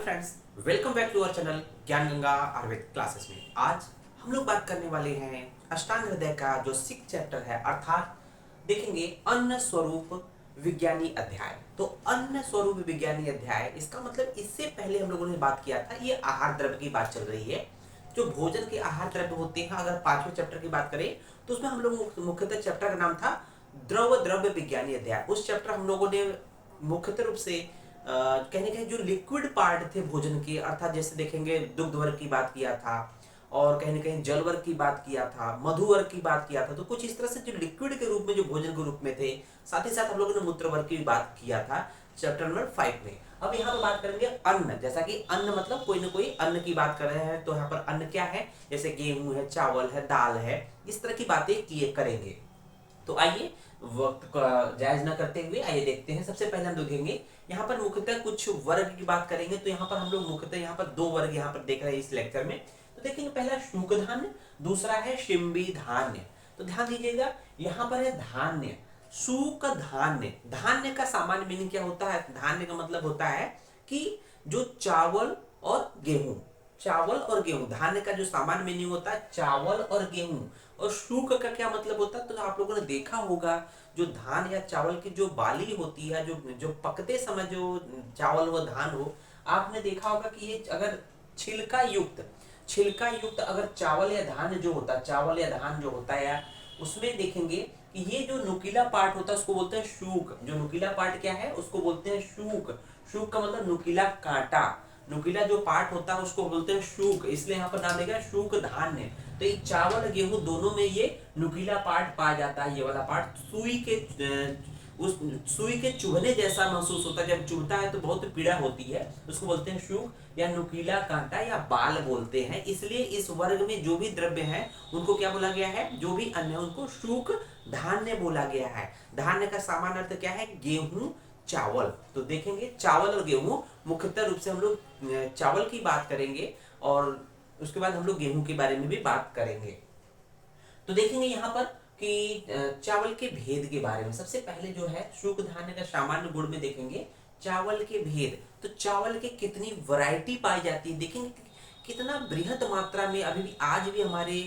Friends, welcome back to our channel Gyan Ganga Ayurveda classes में। आज हम लोग बात करने वाले हैं अष्टांग हृदय का जो 6 चैप्टर है, अर्थात देखेंगे अन्न स्वरूप विज्ञानी अध्याय। तो अन्न स्वरूप विज्ञानी अध्याय, इसका मतलब इससे पहले हम लोगों ने बात किया था, ये आहार द्रव्य की बात चल रही है। जो भोजन के आहार द्रव्य होते हैं, अगर 5वें चैप्टर की बात करें तो उसमें हम लोग मुख्यतः चैप्टर का नाम था द्रव द्रव्य विज्ञानी अध्याय। उस चैप्टर हम लोगों ने मुख्यतः रूप से कहने के जो लिक्विड पार्ट थे भोजन के, अर्थात जैसे देखेंगे दुग्ध वर्ग की बात किया था, और कहीं ना कहीं जल वर्ग की बात किया था, मधु वर्ग की बात किया था। तो कुछ इस तरह से जो लिक्विड के रूप में जो भोजन के रूप में थे, साथ ही साथ हम लोगों ने मूत्र वर्ग की भी बात किया था चैप्टर नंबर 5 में। अब यहाँ पर बात करेंगे अन्न, जैसा कि अन्न मतलब कोई ना कोई अन्न की बात कर रहे हैं, तो यहाँ पर अन्न क्या है, जैसे गेहूं है, चावल है, दाल है, इस तरह की बातें किए करेंगे। तो आइए वक्त का जायज न करते हुए आइए देखते हैं। सबसे पहले हम देखेंगे यहाँ पर मुख्यतः कुछ वर्ग की बात करेंगे। तो यहाँ पर हम लोग मुख्यतः यहाँ पर 2 वर्ग यहाँ पर देख रहे हैं इस लेक्चर में। तो देखेंगे पहला शूक धान्य, दूसरा है शिंबी धान्य। तो ध्यान दीजिएगा, यहाँ पर है धान्य, शूक धान्य। धान्य का सामान्य मीनिंग क्या होता है? धान्य का मतलब होता है कि जो चावल और गेहूं, चावल और गेहूं, धान्य का जो सामान्य मीनिंग होता है चावल और गेहूं। और शूक का क्या मतलब होता है? तो आप लोगों ने देखा होगा, जो धान या चावल की जो बाली होती है, जो जो पकते समय जो चावल हो, धान हो, आपने देखा होगा कि ये अगर छिलका युक्त अगर चावल या धान जो होता है, चावल या धान जो होता है, या उसमें देखेंगे कि ये जो नुकीला पार्ट होता है उसको बोलते हैं शूक। जो नुकीला पार्ट क्या है, उसको बोलते हैं शूक। शूक का मतलब नुकीला कांटा, नुकीला जो पार्ट होता है उसको बोलते हैं शूक, इसलिए यहाँ पर नाम देगा शूक धान्य। तो ये चावल गेहूं दोनों में ये नुकीला पार्ट पाया जाता है। ये वाला पार्ट उस सुई के चुभने जैसा महसूस होता है, जब चुभता है तो बहुत पीड़ा होती है, उसको बोलते हैं शूक या नुकीला कांटा या बाल बोलते हैं। इसलिए इस वर्ग में जो भी द्रव्य है उनको क्या बोला गया है, जो भी अन्न है उनको शूक धान्य बोला गया है। धान्य का सामान्य अर्थ क्या है? गेहूं, चावल। तो देखेंगे चावल और गेहूं, मुख्यतः रूप से हम लोग चावल की बात करेंगे और उसके बाद हम लोग गेहूं के बारे में भी बात करेंगे। तो देखेंगे यहाँ पर कि चावल के भेद के बारे में। सबसे पहले जो है शूक धान्य का सामान्य गुण में देखेंगे चावल के भेद। तो चावल के कितनी वैरायटी पाई जाती है, देखेंगे कितना बृहद मात्रा में अभी भी आज भी हमारे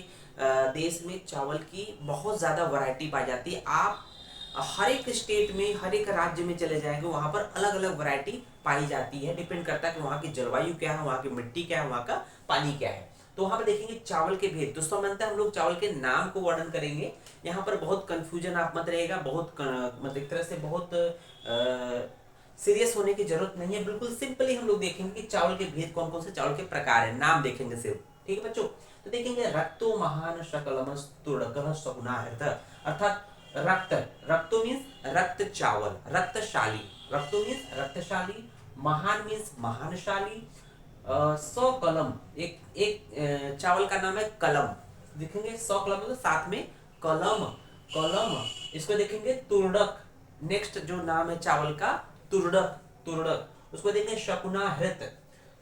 देश में चावल की बहुत ज्यादा वैरायटी पाई जाती है। आप हर एक स्टेट में, हर एक राज्य में चले जाएंगे, वहां पर अलग अलग वैरायटी पाई जाती है। डिपेंड करता है कि वहां की जलवायु क्या है, वहां की मिट्टी क्या है, वहां का पानी क्या है। तो वहां पर देखेंगे चावल के भेद। तो सामान्यतः हम लोग चावल के नाम को वर्णन करेंगे। यहाँ पर बहुत कंफ्यूजन आप मत रहेगा, बहुत मतलब एक तरह से बहुत सीरियस होने की जरूरत नहीं है। बिल्कुल सिंपली हम लोग देखेंगे कि चावल के भेद कौन कौन से चावल के प्रकार है, नाम देखेंगे सिर्फ। ठीक है बच्चों? तो देखेंगे रक्तो महान शकलम स्तुडकः सगुणाहृत, अर्थात रक्त, रक्तो मीन्स रक्त चावल, रक्तशाली, रक्तो मीन्स रक्तशाली, महान मीन्स महानशाली, सौ कलम, एक चावल का नाम है कलम। देखेंगे 100 कलम मतलब साथ में कलम, कलम। इसको देखेंगे तुर्डक, नेक्स्ट जो नाम है चावल का तुर्डक, तुर्डक। उसको देखेंगे शकुनाहृत,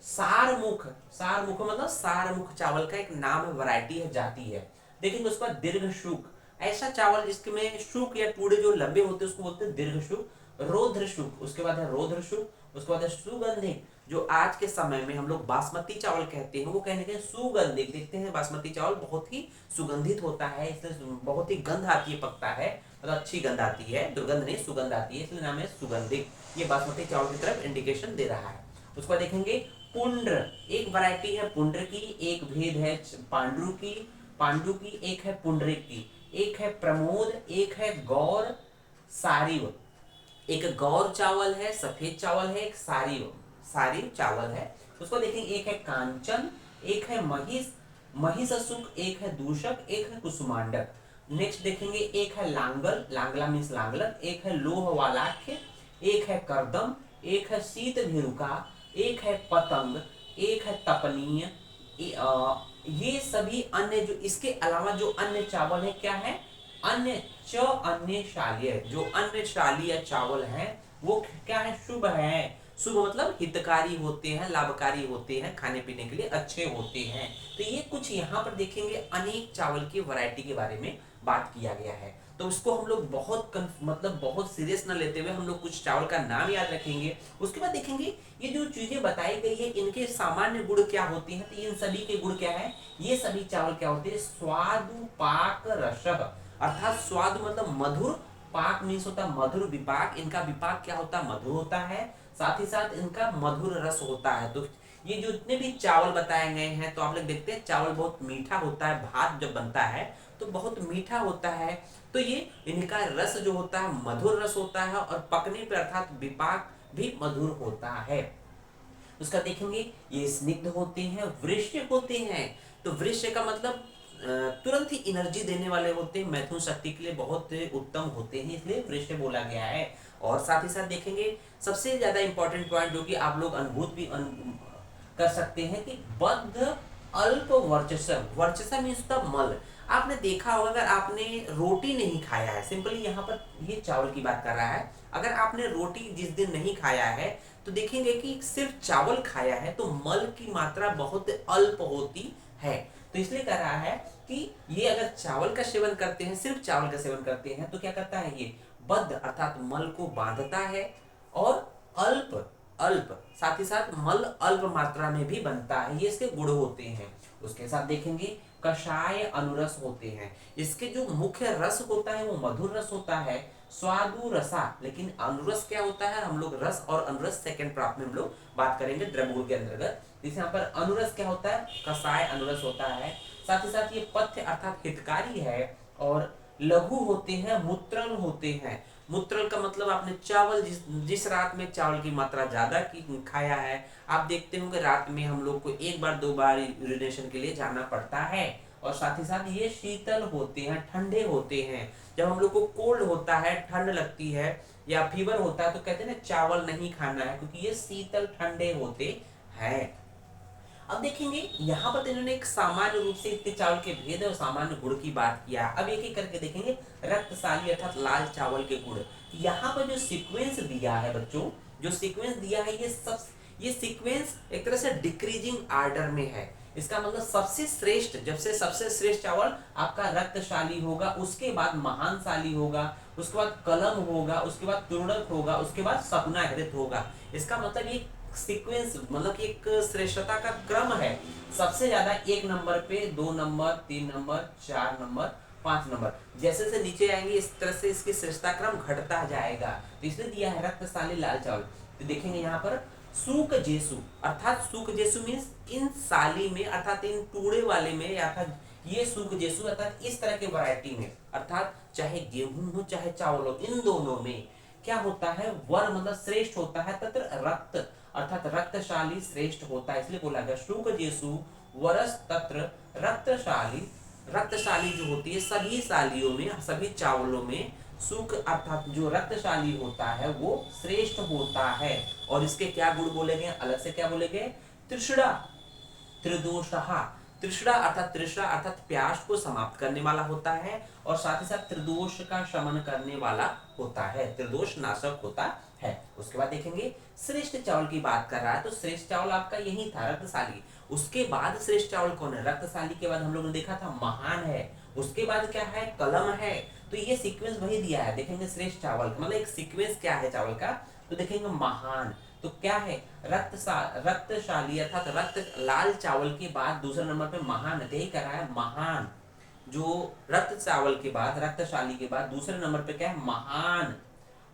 सारमुख, सारमुख मतलब सारमुख चावल का एक नाम है, वैरायटी है, जाति है। देखेंगे उसके बाद दीर्घ शुक, ऐसा चावल जिसमें शुक या टुकड़े जो लंबे होते हैं उसको बोलते हैं दीर्घ शुक। रौद्र शुक, उसके बाद है रौद्र शुक। उसके बाद है सुगंधिक, जो आज के समय में हम लोग बासमती चावल कहते हैं, वो कहने के सुगंधित। देखते हैं बासमती चावल बहुत ही सुगंधित होता है, इसलिए बहुत ही गंध आती है, पकता है, मतलब अच्छी गंध आती है, दुर्गंध नहीं सुगंध आती है, इसलिए नाम है सुगंधित। ये बासमती चावल की तरफ इंडिकेशन दे रहा है। उसको देखेंगे पुंड्र, एक वैरायटी है पुंड्र की, एक भेद है पांडु की, पांडु की, एक है पुंडरिक की, एक है प्रमोद, एक है गौर सारिव। एक गौर चावल है, सफेद चावल है, एक सारिव, सारिव चावल है। उसको देखेंगे एक है कांचन, एक है महिष, महिषसुक, एक है दूषक, एक है कुसुमांडक। नेक्स्ट देखेंगे एक है लांगल, लांगला मीन्स लांगलन, एक है लोह वालाख्य, एक है करदम, एक है शीत भिरुका, एक है पतंग, एक है तपनीय। ये सभी अन्य, जो इसके अलावा जो अन्य चावल है क्या है, अन्य अन्य शालीय, जो अन्य शालीय चावल है वो क्या है, शुभ है। शुभ मतलब हितकारी होते हैं, लाभकारी होते हैं, खाने पीने के लिए अच्छे होते हैं। तो ये कुछ यहाँ पर देखेंगे अनेक चावल की वैरायटी के बारे में बात किया गया है। तो उसको हम लोग मतलब बहुत सीरियस ना लेते हुए हम लोग कुछ चावल का नाम याद रखेंगे। उसके बाद देखेंगे ये जो चीजें बताई गई है इनके सामान्य गुण क्या होती हैं, तो इन सभी के गुण क्या है, ये सभी चावल क्या होते हैं, स्वादु पाक रसः, अर्थात स्वाद मतलब मधुर, पाक मीन्स होता है मधुर विपाक, इनका विपाक क्या होता है, मधुर होता है, साथ ही साथ इनका मधुर रस होता है। तो ये जो जितने भी चावल बताए गए हैं, तो आप लोग देखते हैं चावल बहुत मीठा होता है, भात जब बनता है तो बहुत मीठा होता है, तो ये इनका रस जो होता है मधुर रस होता है, और पकने पर अर्थात विपाक भी मधुर होता है। उसका देखेंगे ये स्निग्ध होते हैं, वृष्य होते हैं, तो वृष्य का मतलब तुरंत ही एनर्जी देने वाले होते हैं, मैथुन शक्ति के लिए बहुत उत्तम होते हैं, इसलिए वृष्य बोला गया है। और साथ ही साथ देखेंगे सबसे ज्यादा इंपॉर्टेंट पॉइंट जो कि आप लोग अनुभूत भी कर सकते हैं कि बद्ध अल्प वर्चस्व, वर्चस्व मीन्स द मल। आपने देखा होगा अगर आपने रोटी नहीं खाया है, सिंपली यहाँ पर ये चावल की बात कर रहा है, अगर आपने रोटी जिस दिन नहीं खाया है तो देखेंगे कि सिर्फ चावल खाया है तो मल की मात्रा बहुत अल्प होती है। तो इसलिए कह रहा है कि ये अगर चावल का सेवन करते हैं, सिर्फ चावल का सेवन करते हैं, तो क्या करता है ये बद्ध अर्थात मल को बांधता है, और अल्प अल्प साथ ही साथ मल अल्प मात्रा में भी बनता है, ये इसके गुण होते हैं। उसके साथ देखेंगे कषाय अनुरस होते हैं, इसके जो मुख्य रस होता है वो मधुर रस होता है, स्वादु रसा, लेकिन अनुरस क्या होता है, हम लोग रस और अनुरस सेकंड प्राप्त में हम लोग बात करेंगे द्रव्यगुण के अंतर्गत। जैसे यहाँ पर अनुरस क्या होता है, कषाय अनुरस होता है, साथ ही साथ ये पथ्य अर्थात हितकारी है, और लघु होते हैं, मूत्रल होते हैं। मूत्रल का मतलब आपने चावल जिस रात में चावल की मात्रा ज्यादा की खाया है, आप देखते होंगे रात में हम लोग को एक बार दो बार यूरिनेशन के लिए जाना पड़ता है। और साथ ही साथ ये शीतल होते हैं, ठंडे होते हैं, जब हम लोग को कोल्ड होता है, ठंड लगती है या फीवर होता है, तो कहते हैं ना चावल नहीं खाना है, क्योंकि ये शीतल ठंडे होते हैं। अब देखेंगे यहाँ पर इन्होंने एक सामान्य रूप से इतने चावल के भेद और सामान्य गुण की बात किया। अब एक एक करके देखेंगे रक्तशाली अर्थात लाल चावल के गुण। यहाँ पर जो सीक्वेंस दिया है बच्चों, जो सीक्वेंस दिया है ये सीक्वेंस एक तरह से डिक्रीजिंग ऑर्डर में है। इसका मतलब सबसे श्रेष्ठ, जब से सबसे श्रेष्ठ चावल आपका रक्तशाली होगा, उसके बाद महानशाली होगा, उसके बाद कलम होगा, उसके बाद तुर्णक होगा, उसके बाद सपना हृत होगा। इसका मतलब ये सीक्वेंस मतलब कि एक श्रेष्ठता का क्रम है। सबसे ज्यादा 1 नंबर पे, 2 नंबर, 3 नंबर, 4 नंबर, 5 नंबर, जैसे जैसे नीचे आएंगे इस तरह से इसकी श्रेष्ठता क्रम घटता जाएगा। तो इसलिए दिया है रक्तशाली लाल चावल। तो देखेंगे यहाँ पर सूक जेसु, अर्थात सूक जेसु मीन्स इन साली में, अर्थात इन टूड़े वाले में, अर्थात ये सूक जेसु अर्थात इस तरह के वैरायटी में, अर्थात चाहे गेहूं हो चाहे चावल हो, इन दोनों में क्या होता है, वर मतलब श्रेष्ठ होता है, तत्र रक्त अर्थात रक्तशाली श्रेष्ठ होता है, इसलिए बोला गया शुक जेसु वरस तत्र रक्तशाली। रक्तशाली जो होती है सभी सालियों में, सभी चावलों में सुख अर्थात जो रक्तशाली होता है वो श्रेष्ठ होता है। और इसके क्या गुण बोले गए, अलग से क्या बोले गए, तृष्णा त्रिदोषहा, तृष्णा अर्थात प्यास को समाप्त करने वाला होता है, और साथ ही साथ त्रिदोष का शमन करने वाला होता है, त्रिदोष नाशक होता है। उसके बाद देखेंगे श्रेष्ठ चावल की बात कर रहा है, तो श्रेष्ठ चावल आपका यही था रक्तशाली। उसके बाद श्रेष्ठ चावल कौन है, रक्तशाली के बाद हम लोगों ने देखा था महान है, उसके बाद क्या है, कलम है। तो ये सीक्वेंस वही दिया है। देखेंगे श्रेष्ठ चावल मतलब एक सीक्वेंस क्या है चावल का, तो देखेंगे महान, तो क्या है रक्तशाली अर्थात रक्त लाल चावल के बाद दूसरे नंबर पे महान, यही कर रहा है महान। जो रक्त चावल के बाद, रक्तशाली के बाद दूसरे नंबर पे क्या है, महान।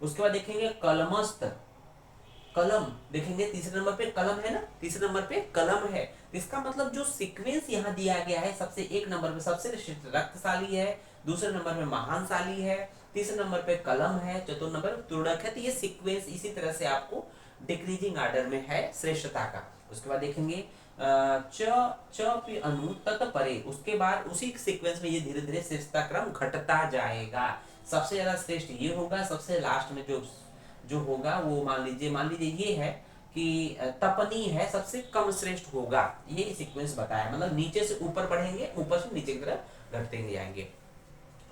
उसके बाद देखेंगे कलमस्त, कलम, देखेंगे तीसरे नंबर पे कलम है ना, तीसरे नंबर पे कलम है। इसका मतलब जो सीक्वेंस यहाँ दिया गया है, सबसे 1 नंबर पे सबसे रक्तशाली है, दूसरे नंबर पे महानशाली है, तीसरे नंबर पे कलम है, चतुर्थ नंबर तुड़क है। तो ये सीक्वेंस इसी तरह से आपको डिक्रीजिंग ऑर्डर में है श्रेष्ठता का। उसके बाद देखेंगे अनु तत्परे, उसके बाद उसी सीक्वेंस में ये धीरे धीरे श्रेष्ठता क्रम घटता जाएगा। सबसे ज्यादा श्रेष्ठ ये होगा, सबसे लास्ट में जो होगा वो मान लीजिए ये है कि तपनी है, सबसे कम श्रेष्ठ होगा। ये सीक्वेंस बताया, मतलब नीचे से ऊपर बढ़ेंगे, ऊपर से नीचे की तरफ घटते जाएंगे।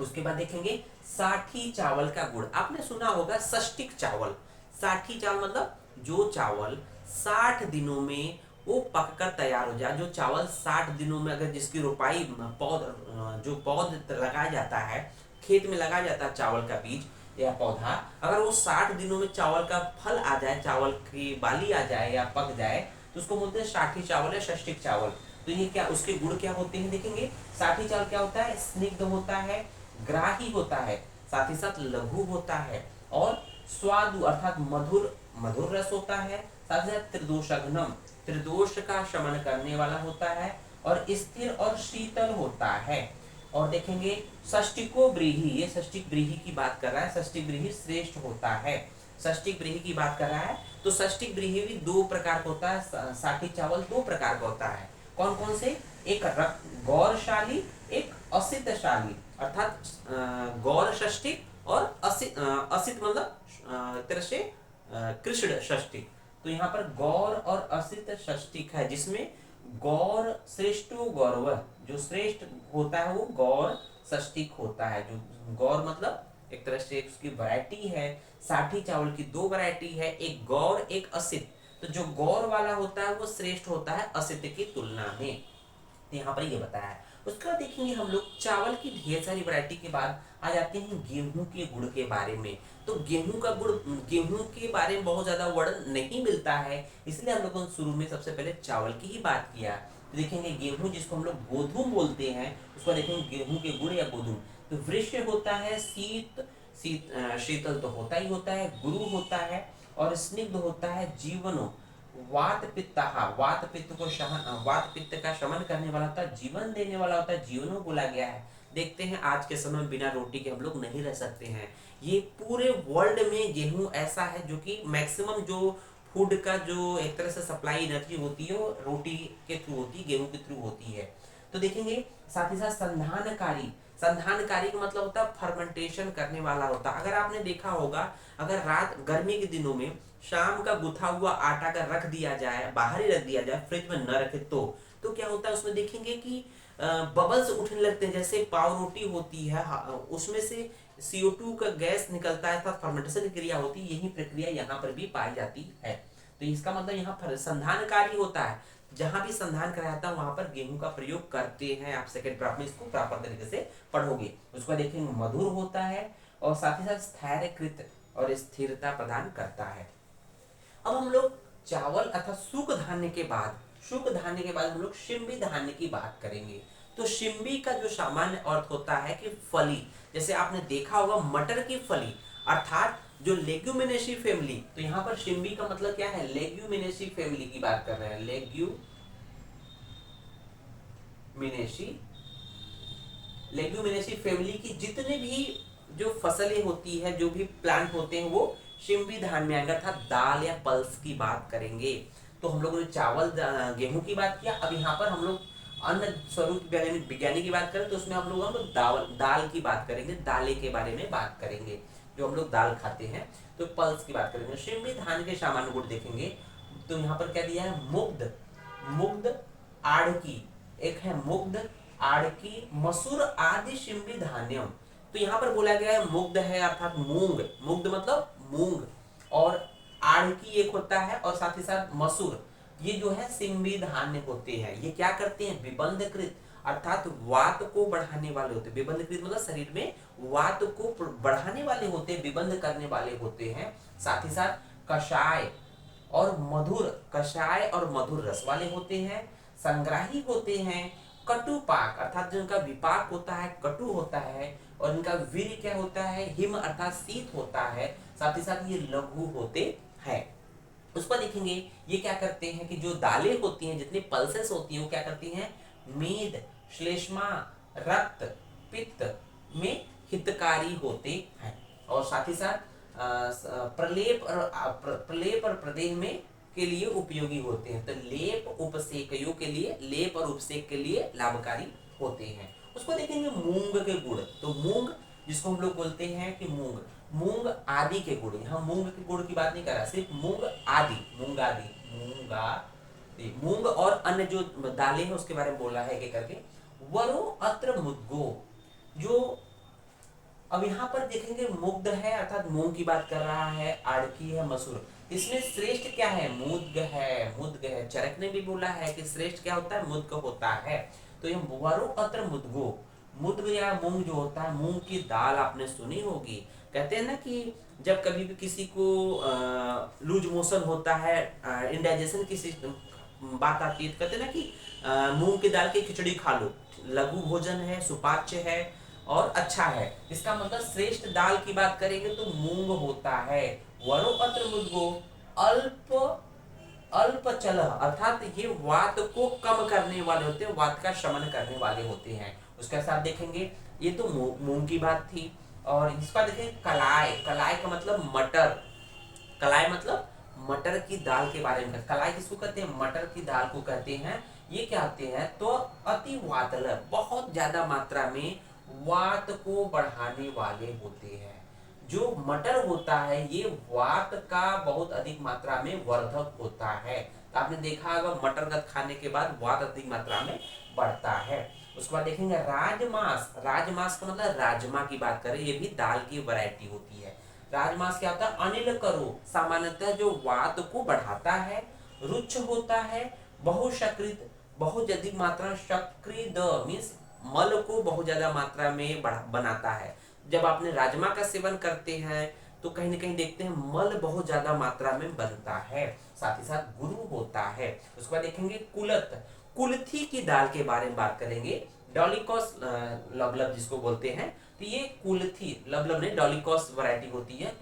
उसके बाद देखेंगे साठी चावल का गुण। आपने सुना होगा षष्टिक चावल, साठी चावल मतलब जो चावल 60 दिनों में वो पककर तैयार हो जाए। जो चावल 60 दिनों में अगर जिसकी रोपाई पौध लगाया जाता है, खेत में लगाया जाता है चावल का बीज या पौधा, अगर वो 60 दिनों में चावल का फल आ जाए, चावल की बाली आ जाए या पक जाए, तो उसको बोलते हैं साठी चावल या षष्टिक चावल। तो ये क्या, उसके गुण क्या होते हैं देखेंगे। साठी चावल क्या होता है, स्निग्ध होता है, ग्राही होता है, साथ ही साथ लघु होता है, और स्वादु अर्थात मधुर मधुर रस होता है, साथ ही साथ त्रिदोषघ्नम त्रिदोष का शमन करने वाला होता है, और स्थिर और शीतल होता है। और देखेंगे षष्टिको ब्रीही, ये षष्टिक ब्रीही की बात कर रहा है, षष्टिक ब्रीही श्रेष्ठ होता है, षष्टिक ब्रीही की बात कर रहा है। तो षष्टिक ब्रीही भी दो प्रकार का होता है, साठी चावल दो प्रकार का होता है। कौन कौन से, एक गौरशाली, एक असितशाली, अर्थात गौर षष्टिक और असित मतलब तरह से कृष्ण षष्टिक। तो यहाँ पर गौर और असित षष्टिक है, जिसमें गौर श्रेष्ठो गौरव, जो श्रेष्ठ होता है वो गौर षष्टिक होता है। जो गौर मतलब एक तरह से उसकी वैरायटी है, साठी चावल की दो वैरायटी है, एक गौर एक असित। तो जो गौर वाला होता है वो श्रेष्ठ होता है असित की तुलना में। तो यहाँ पर ये बताया है। उसके बाद देखेंगे हम लोग चावल की ढेर सारी वैरायटी के बाद आ जाते हैं गेहूं के गुण के बारे में। तो गेहूं का गुण, गेहूं के बारे में बहुत ज्यादा वर्णन नहीं मिलता है, इसलिए हम लोगों ने शुरू में सबसे पहले चावल की ही बात किया। तो देखेंगे गेहूं जिसको हम लोग गोधूम बोलते हैं, उसको देखेंगे गेहूं के गुण या गोधूम। तो वृक्ष होता है, शीतल तो होता ही होता है, गुरु होता है, और स्निग्ध होता है, जीवनो वात पित्त को वात पित्त का शमन करने वाला होता है, जीवन देने वाला होता है, जीवनो बोला गया है। देखते हैं आज के समय में बिना रोटी के हम लोग नहीं रह सकते हैं। ये पूरे वर्ल्ड में गेहूं ऐसा है जो कि मैक्सिमम जो फूड का जो एक तरह से सप्लाई एनर्जी होती है वो रोटी के थ्रू होती है, गेहूं के थ्रू होती है। तो देखेंगे साथ ही साथ संधानकारी, संधानकारी का मतलब होता है फर्मेंटेशन करने वाला होता है। अगर आपने देखा होगा, अगर रात गर्मी के दिनों में शाम का गुथा हुआ आटा अगर रख दिया जाए, बाहर ही रख दिया जाए, फ्रिज में न रखे तो क्या होता है, उसमें देखेंगे कि बबल्स उठने लगते हैं, जैसे पाव रोटी होती है, उसमें से CO2 का गैस निकलता है, अर्थात फर्मेंटेशन की क्रिया होती है। यही प्रक्रिया यहाँ पर भी पाई जाती है। तो इसका मतलब यहाँ पर संधानकारी होता है, जहां भी संधान कराता है वहां पर गेहूं का प्रयोग करते हैं। आप सेकंड पार्ट में इसको प्रॉपर तरीके से पढ़ोगे। उसको देखेंगे मधुर होता है, और साथ ही साथ स्थैर्यकृत और स्थिरता प्रदान करता है। अब हम लोग चावल अर्थात शुक धान्य के बाद हम लोग शिंबी धान्य की बात करेंगे। तो शिंबी का जो सामान्य अर्थ होता है कि फली, जैसे आपने देखा होगा मटर की फली, अर्थात जो लेग्यूमिनेसी फैमिली। तो यहाँ पर शिंबी का मतलब क्या है, लेग्यूमिनेसी फैमिली की बात कर रहे हैं। लेग्यूमिनेसी फैमिली की जितने भी जो फसलें होती है, जो भी प्लांट होते हैं, वो शिंबी धान में आएगा, अर्थात दाल या पल्स की बात करेंगे। तो हम लोगों ने चावल गेहूं की बात किया। अब यहाँ पर हम लोग अन्न स्वरूप विज्ञानी की बात करें तो उसमें हम लोग दाल की बात करेंगे, दालें के बारे में बात करेंगे, जो हम लोग दाल खाते हैं। तो पल्स की बात करेंगे। शिंबी धान के सामान्य गुण देखेंगे। तो यहाँ पर क्या दिया है, मुग्ध आड़की, एक है मुग्ध आड़की मसूर आदि शिंबी धान्यम। तो यहाँ पर बोला गया है मुग्ध है अर्थात मुग्ध मतलब मूंग, और आड़की एक होता है, और साथ ही साथ मसूर, ये जो है शिंबी धान्य होते हैं। ये क्या करते हैं, विबंधकृत अर्थात वात को बढ़ाने वाले होते हैं। विबंधकृत मतलब शरीर में वात को बढ़ाने वाले होते हैं, विबंध करने वाले होते हैं। साथ ही साथ कषाय और मधुर रस वाले होते हैं, संग्राही होते हैं, कटुपाक अर्थात जो इनका विपाक होता है कटु होता है, और इनका वीर क्या होता है, हिम अर्थात शीत होता है। साथ ही साथ ये लघु होते हैं। उस पर देखेंगे ये क्या करते हैं कि जो दालें होती हैं, जितनी पल्सेस होती हैं, वो क्या करती हैं, मेद, श्लेष्मा, रक्त, पित्त में हितकारी होते हैं। और साथ ही साथ प्रलेप और प्रदेह में के लिए उपयोगी होते हैं। तो लेप और उपसेक के लिए लाभकारी होते हैं। उसको देखेंगे मूंग के गुण। तो मूंग जिसको हम लोग बोलते हैं कि मूंग आदि के गुण, यहाँ मूंग के गुण की बात नहीं कर रहा, सिर्फ मूंग मूंग और अन्य जो दालें हैं उसके बारे में बोला है एक करके। वरो अत्र मुद्गो, जो अब यहाँ पर देखेंगे मुग्ध है अर्थात मूंग की बात कर रहा है, आड़की है, मसूर। इसमें श्रेष्ठ क्या है, मुद्ग है। चरक ने भी बोला है कि श्रेष्ठ क्या होता है, मुद्ग होता है। तो ये वरो अत्र मुद्गो, मुद्ग या मूंग जो होता है, मूंग की दाल आपने सुनी होगी। कहते हैं ना कि जब कभी भी किसी को लूज मोशन होता है, इंडाइजेशन की बात आती है, तो कहते हैं ना कि मूंग की दाल की खिचड़ी खा लो, लघु भोजन है, सुपाच्य है और अच्छा है। इसका मतलब श्रेष्ठ दाल की बात करेंगे तो मूंग होता है। वरो अत्र मुद्गो अल्प अल्प चल, अर्थात ये वात को कम करने वाले होते हैं, वात का शमन करने वाले होते हैं। उसके साथ देखेंगे, ये तो मूंग की बात थी। और इसका देखें कलाई, कलाई का मतलब मटर, कलाई मतलब मटर की दाल के बारे में। कलाई किसको कहते हैं? मटर की दाल को कहते हैं। ये क्या होते हैं? तो अति वातल, बहुत ज्यादा मात्रा में वात को बढ़ाने वाले होते हैं। जो मटर होता है ये वात का बहुत अधिक मात्रा में वर्धक होता है। तो आपने देखा होगा मटर का खाने के बाद वात अधिक मात्रा में बढ़ता है। उसके बाद देखेंगे राजमास, राजमास का मतलब राजमा की बात करें, ये भी दाल की वैरायटी होती है। राजमास क्या होता है? अनिल करो, सामान्यतः जो वात को बढ़ाता है, रुच्च होता है, बहुशकृत, बहुत अधिक मात्रा, शक्रिद मीन्स मल को बहुत ज्यादा मात्रा में बनाता है। जब आपने राजमा का सेवन करते हैं तो कहीं ना कहीं देखते हैं मल बहुत ज्यादा मात्रा में बनता है। साथ ही साथ गुरु होता है। उसके बाद देखेंगे कुलत, कुल्थी की दाल के बारे में बात करेंगे। डॉलिकॉस लबलब जिसको बोलते हैं, तो ये कुल्थी, लबलब नहीं, डॉलिकॉस वैरायटी होती है।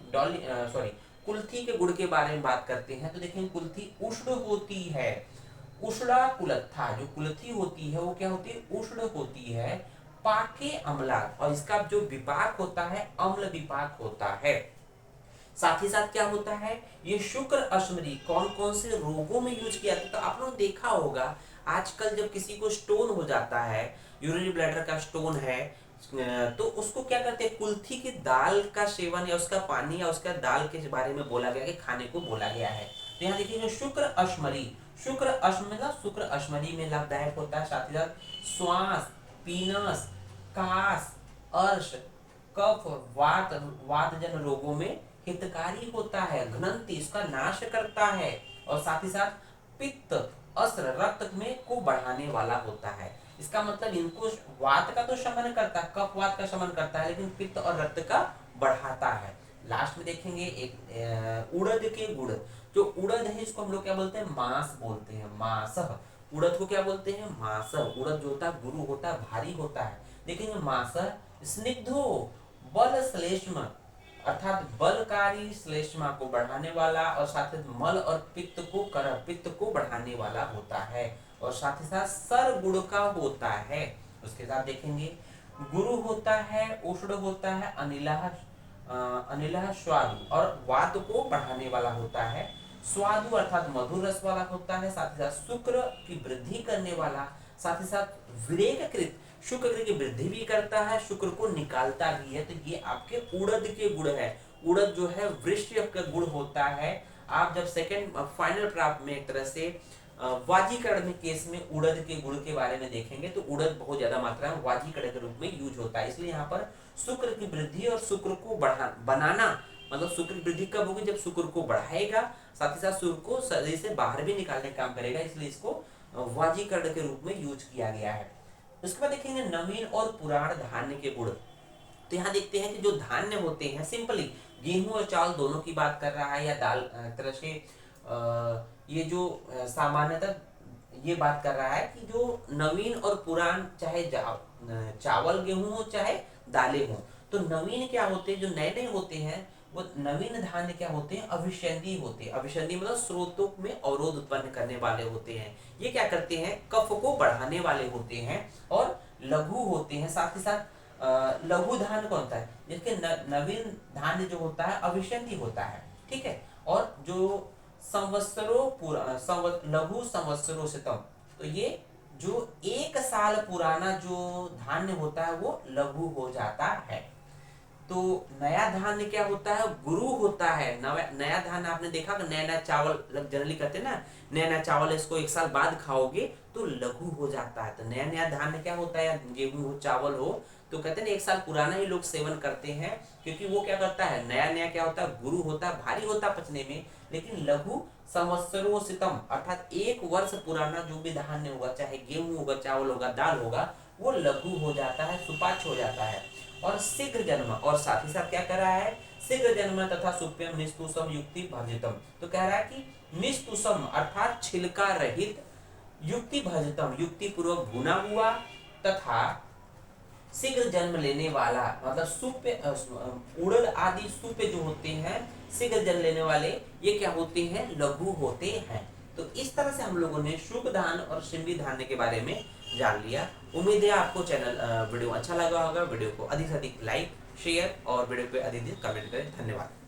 कुल्थी के गुड़ के बारे में बात करते हैं तो देखेंगे कुल्थी उष्ण होती है। उष्णा कुलत्था, जो कुल्थी होती है वो क्या होती है? उष्ण होती है। पाके अम्ला, और इसका जो विपाक होता है अम्ल विपाक होता है। साथ ही साथ क्या होता है? ये शुक्र अश्मरी कौन कौन से रोगों में यूज किया जाता है? तो आप लोग देखा होगा आजकल जब किसी को स्टोन हो जाता है, यूरिनरी ब्लैडर का स्टोन है, तो उसको क्या करते हैं? कुल्थी की दाल का सेवन या उसका पानी या उसका दाल के बारे में बोला गया कि खाने को बोला गया है। तो यहाँ देखिए शुक्र अश्मरी, शुक्र अश्म मतलब शुक्र अश्मरी में लाभदायक होता है। साथ ही साथ श्वास, पीनस, कास, अर्श, कफ, वात, वात जन रोगों में हितकारी होता है। घ्नंति, इसका नाश करता है। और साथ ही साथ पित्त, अस्र, रक्त में को बढ़ाने वाला होता है। इसका मतलब इनको वात का तो शमन करता है, कफ वात का शमन करता है, लेकिन पित्त और रक्त का बढ़ाता है। लास्ट में देखेंगे एक उड़द के गुड़, जो उड़द है इसको हम लोग क्या बोलते हैं? मांस बोलते हैं, मांस। उड़द को क्या बोलते हैं? मांस। उड़द जो होता है गुरु होता है, भारी होता है। देखेंगे मांस स्निग्धो बल श्लेष्म, अर्थात बलकारी श्लेष्मा को बढ़ाने वाला, और साथ ही मल और पित्त को पित्त को बढ़ाने वाला होता है। और साथ ही साथ सर गुड़ का होता है। उसके साथ देखेंगे गुरु होता है, उष्ण होता है, अनिला स्वादु, और वात को बढ़ाने वाला होता है। स्वादु अर्थात मधुर रस वाला होता है। साथ ही साथ शुक्र की वृद्धि करने वाला, साथ ही साथ विरेककृत, शुक्र की वृद्धि भी करता है, शुक्र को निकालता भी है। तो ये आपके उड़द के गुण है। उड़द जो है वृक्ष का गुण होता है। आप जब सेकंड फाइनल प्राप्त में एक तरह से वाजीकरण में केस में उड़द के गुण के बारे में देखेंगे तो उड़द बहुत ज्यादा मात्रा में वाजीकरण के रूप में यूज होता है। इसलिए यहाँ पर शुक्र की वृद्धि और शुक्र को बनाना, मतलब शुक्र की वृद्धि कब होगी? जब शुक्र को बढ़ाएगा, साथ ही साथ शुक्र को शरीर से बाहर भी निकालने का काम करेगा, इसलिए इसको वाजीकरण के रूप में यूज किया गया है। उसके बाद देखेंगे नवीन और पुराण धान्य के गुण। तो यहाँ देखते हैं कि जो धान्य होते हैं, सिंपली गेहूं और चावल दोनों की बात कर रहा है, या दाल तरह से ये जो सामान्यतः ये बात कर रहा है कि जो नवीन और पुरान, चाहे चावल गेहूं हो चाहे दालें हो, तो नवीन क्या होते हैं? जो नए नए होते हैं वो नवीन धान्य क्या होते हैं? अभिसंधी होते हैं। अभिसंधी मतलब स्रोतों में अवरोध उत्पन्न करने वाले होते हैं। ये क्या करते हैं? कफ को बढ़ाने वाले होते हैं और लघु होते हैं। साथ ही साथ लघु धान्य कौन होता है? जिसके नवीन धान्य जो होता है अभिसंधी होता है, ठीक है। और जो लघु संवत्सरों से तम, तो ये जो एक साल पुराना जो धान्य होता है वो लघु हो जाता है। तो नया धान्य क्या होता है? गुरु होता है। नया धान्य आपने देखा कि नया नया चावल जनरली कहते हैं ना, नया नया चावल इसको एक साल बाद खाओगे तो लघु हो जाता है। तो नया नया धान्य क्या होता है? गेहूं हो चावल हो तो कहते हैं ना, 1 साल पुराना ही लोग सेवन करते हैं, क्योंकि वो क्या करता है, नया नया क्या होता है, गुरु होता है, भारी होता है पचने में। लेकिन लघु संवत्सरोसितम अर्थात 1 वर्ष पुराना जो भी धान्य होगा, चाहे गेहूं होगा, चावल होगा, दाल होगा, वो लघु हो जाता है, सुपाच्य हो जाता है। और शीघ्र जन्म, और साथ ही साथ क्या कर रहा है, शीघ्र जन्म तथा सुप्यम निस्तुषम युक्ति भर्जितम। तो कह रहा है कि निस्तुषम अर्थात छिलका रहित, युक्ति भर्जितम युक्ति पूर्वक भुना हुआ, तथा शीघ्र जन्म लेने वाला, मतलब सुप्य उड़द आदि सुप्य जो होते हैं, शीघ्र जन्म लेने वाले, ये क्या होते हैं, लघु होते हैं। तो इस तरह से हम लोगों ने शुभ धान्य और शिंदी धान्य के बारे में जान लिया। उम्मीद है आपको वीडियो अच्छा लगा होगा। वीडियो को अधिक से अधिक लाइक, शेयर और वीडियो पे अधिक कमेंट करें। धन्यवाद।